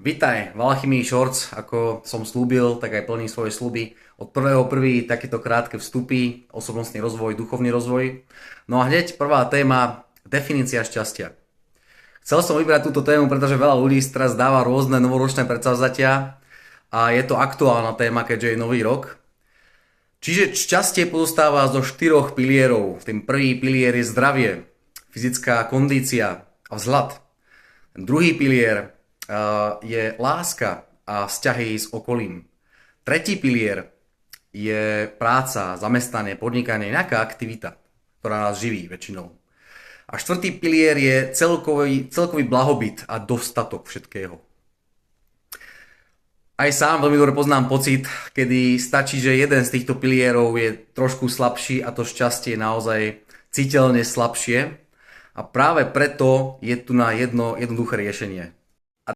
Vitaj, Valachymii Shorts, ako som slúbil, tak aj plním svoje sluby. Od 1.1. takéto krátke vstupy, osobnostný rozvoj, duchovný rozvoj. No a hneď prvá téma, definícia šťastia. Chcel som vybrať túto tému, pretože veľa ľudí teraz dáva rôzne novoročné predsavzatia a je to aktuálna téma, keďže je nový rok. Čiže šťastie pozostáva zo 4 pilierov. Ten prvý pilier je zdravie, fyzická kondícia a vzhľad. Ten druhý pilier je láska a vzťahy s okolím. Tretí pilier je práca, zamestnanie, podnikanie, nejaká aktivita, ktorá nás živí väčšinou. A štvrtý pilier je celkový blahobyt a dostatok všetkého. Aj sám veľmi dobre poznám pocit, kedy stačí, že jeden z týchto pilierov je trošku slabší a to šťastie je naozaj citeľne slabšie. A práve preto je tu na jedno jednoduché riešenie.